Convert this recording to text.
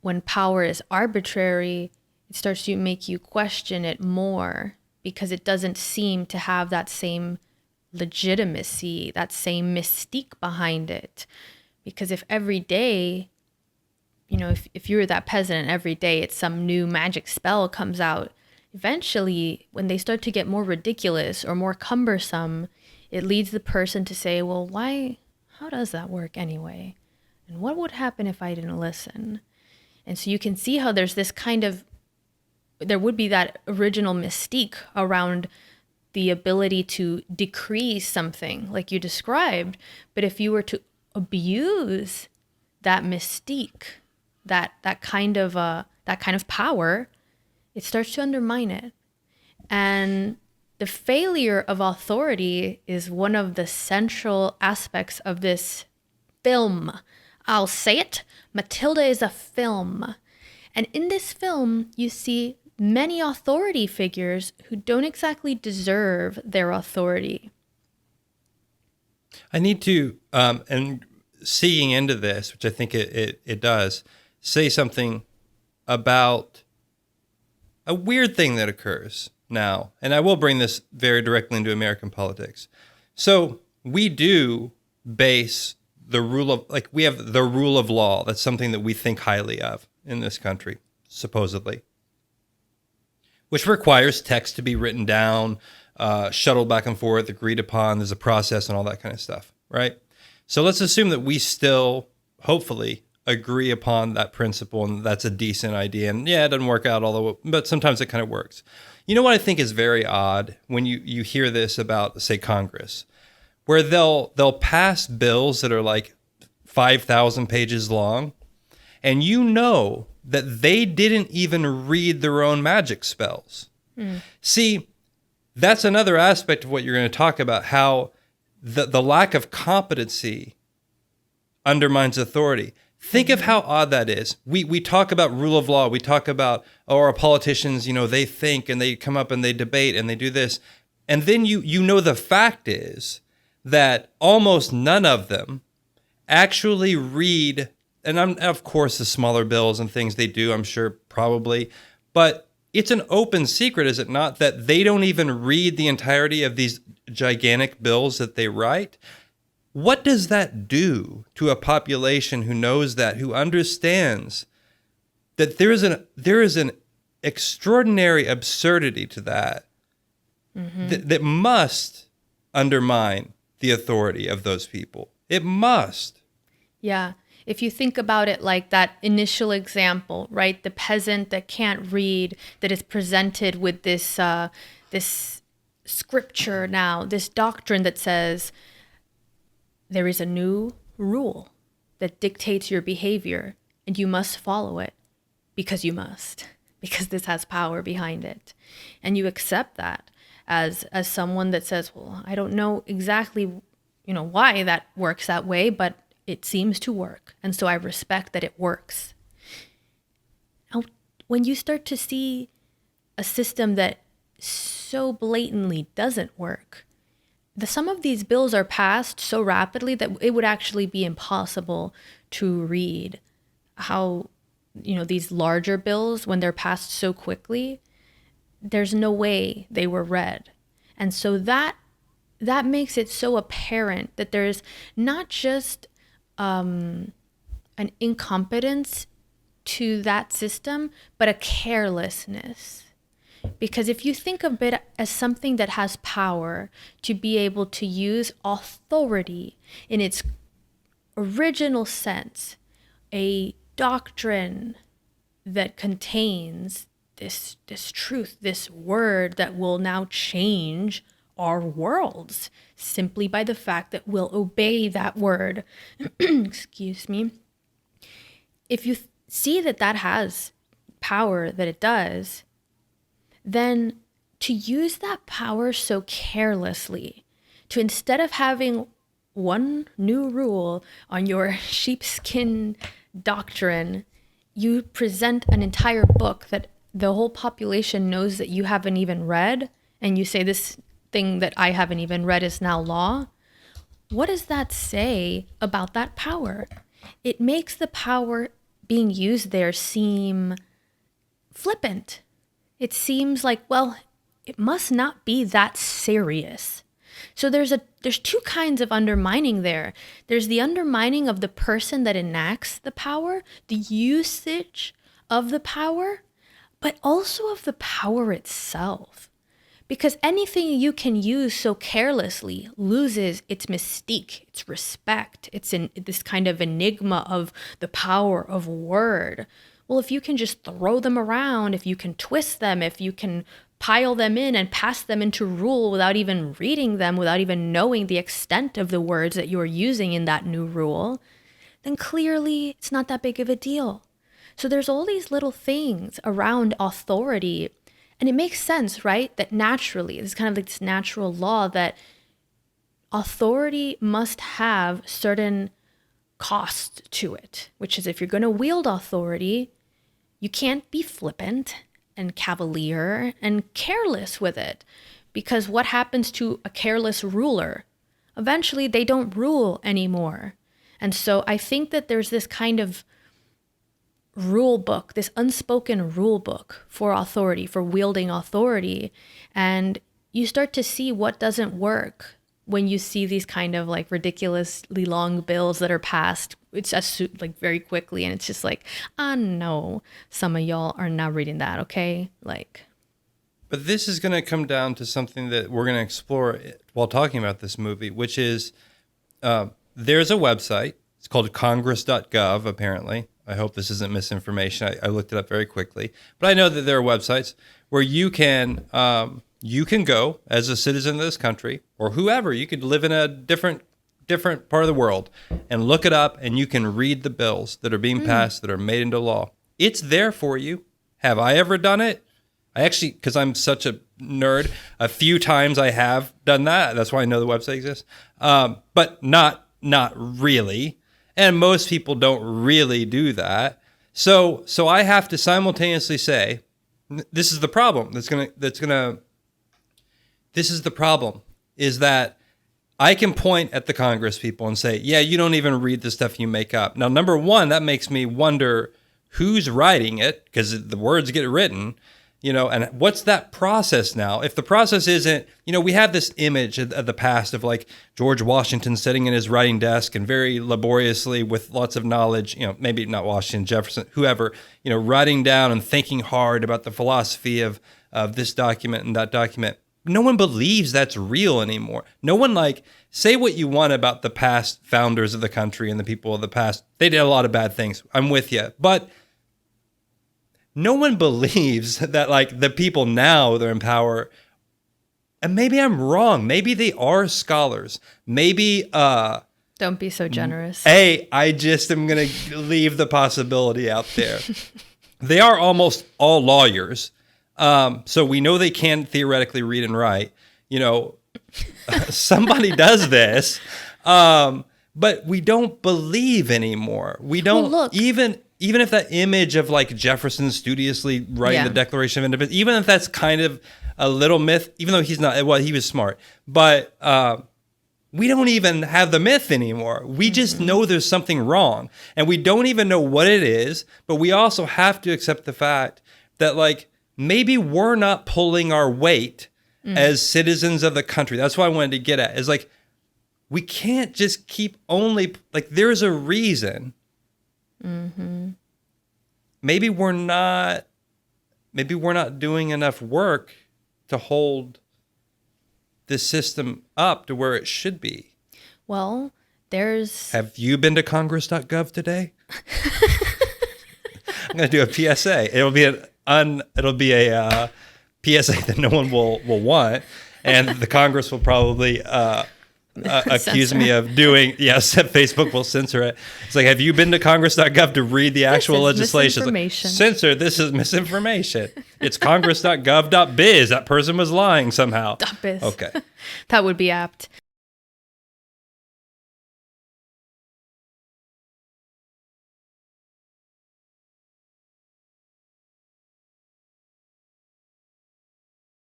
when power is arbitrary, it starts to make you question it more because it doesn't seem to have that same legitimacy, that same mystique behind it. Because if every day, if you're that peasant and every day it's some new magic spell comes out, eventually when they start to get more ridiculous or more cumbersome, it leads the person to say, well, how does that work anyway? And what would happen if I didn't listen? And so you can see how there would be that original mystique around the ability to decree something like you described. But if you were to abuse that mystique, that kind of power, it starts to undermine it. And the failure of authority is one of the central aspects of this film. I'll say it, Matilda is a film. And in this film, you see many authority figures who don't exactly deserve their authority. I need to, and seeing into this, which I think it does, say something about a weird thing that occurs now. And I will bring this very directly into American politics. So we do base the rule of, we have the rule of law. That's something that we think highly of in this country, supposedly, which requires text to be written down, shuttled back and forth, agreed upon. There's a process and all that kind of stuff, right? So let's assume that we still, hopefully, agree upon that principle and that's a decent idea. And yeah, it doesn't work out all the way, but sometimes it kind of works. You know what I think is very odd when you hear this about, say, Congress, where they'll pass bills that are like 5,000 pages long, and that they didn't even read their own magic spells. See, that's another aspect of what you're going to talk about, how the lack of competency undermines authority. Think of how odd that is. We talk about rule of law. We talk about, our politicians, they think and they come up and they debate and they do this. And then the fact is that almost none of them actually read, and of course the smaller bills and things they do, I'm sure probably, but it's an open secret, is it not, that they don't even read the entirety of these gigantic bills that they write? What does that do to a population who knows that, who understands that there is an extraordinary absurdity to that, that must undermine the authority of those people? It must. Yeah. If you think about it like that initial example, right? The peasant that can't read, that is presented with this scripture now, this doctrine that says there is a new rule that dictates your behavior and you must follow it because you must, because this has power behind it. And you accept that as someone that says, well, I don't know exactly, why that works that way, but it seems to work. And so I respect that it works. Now, when you start to see a system that so blatantly doesn't work, some of these bills are passed so rapidly that it would actually be impossible to read how, these larger bills, when they're passed so quickly, there's no way they were read. And so that makes it so apparent that there's not just an incompetence to that system, but a carelessness. Because if you think of it as something that has power to be able to use authority in its original sense, a doctrine that contains this truth, this word that will now change our worlds simply by the fact that we'll obey that word. Excuse me. If you see that has power, that it does, then to use that power so carelessly, to instead of having one new rule on your sheepskin doctrine, you present an entire book that the whole population knows that you haven't even read, and you say this thing that I haven't even read is now law. What does that say about that power? It makes the power being used there seem flippant. It seems like, well, it must not be that serious. So there's two kinds of undermining there. There's the undermining of the person that enacts the power, the usage of the power, but also of the power itself. Because anything you can use so carelessly loses its mystique, its respect. It's in this kind of enigma of the power of word. Well, if you can just throw them around, if you can twist them, if you can pile them in and pass them into rule without even reading them, without even knowing the extent of the words that you're using in that new rule, then clearly it's not that big of a deal. So there's all these little things around authority. And it makes sense, right? That naturally, it's kind of like this natural law that authority must have certain cost to it, which is if you're going to wield authority, you can't be flippant and cavalier and careless with it. Because what happens to a careless ruler? Eventually, they don't rule anymore. And so I think that there's this kind of rule book, this unspoken rule book for authority, for wielding authority. And you start to see what doesn't work when you see these kind of like ridiculously long bills that are passed. It's just like very quickly. And it's just like, no, some of y'all are not reading that. Okay. Like, but this is going to come down to something that we're going to explore while talking about this movie, which is there's a website. It's called congress.gov, apparently. I hope this isn't misinformation. I looked it up very quickly. But I know that there are websites where you can go as a citizen of this country or whoever. You could live in a different part of the world and look it up, and you can read the bills that are being passed that are made into law. It's there for you. Have I ever done it? I actually, because I'm such a nerd, a few times I have done that. That's why I know the website exists. But not really. And most people don't really do that. So I have to simultaneously say, this is the problem. This is the problem, is that I can point at the Congress people and say, yeah, you don't even read the stuff you make up. Now, number one, that makes me wonder who's writing it, because the words get written, and what's that process now? If the process isn't, we have this image of the past of like George Washington sitting in his writing desk and very laboriously with lots of knowledge, maybe not Washington, Jefferson, whoever, writing down and thinking hard about the philosophy of this document and that document. No one believes that's real anymore. No one, say what you want about the past founders of the country and the people of the past. They did a lot of bad things. I'm with you. But no one believes that the people now that are in power, and maybe I'm wrong. Maybe they are scholars. Maybe, don't be so generous. I just am going to leave the possibility out there. They are almost all lawyers. So we know they can theoretically read and write. Somebody does this, but we don't believe anymore. We don't even if that image of Jefferson studiously writing the Declaration of Independence, even if that's kind of a little myth, even though he's not, well, he was smart, but we don't even have the myth anymore. We just know there's something wrong, and we don't even know what it is, but we also have to accept the fact that maybe we're not pulling our weight as citizens of the country. That's what I wanted to get at, is we can't just keep only, there's a reason. Mm-hmm. Maybe we're not doing enough work to hold this system up to where it should be. Well, Have you been to congress.gov today? I'm going to do a PSA. It'll be a PSA that no one will want, and the Congress will probably accuse me of doing. Yes, Facebook will censor it. It's have you been to congress.gov to read the actual legislation? Censor. This is misinformation. It's congress.gov.biz. That person was lying somehow. .biz. Okay, that would be apt.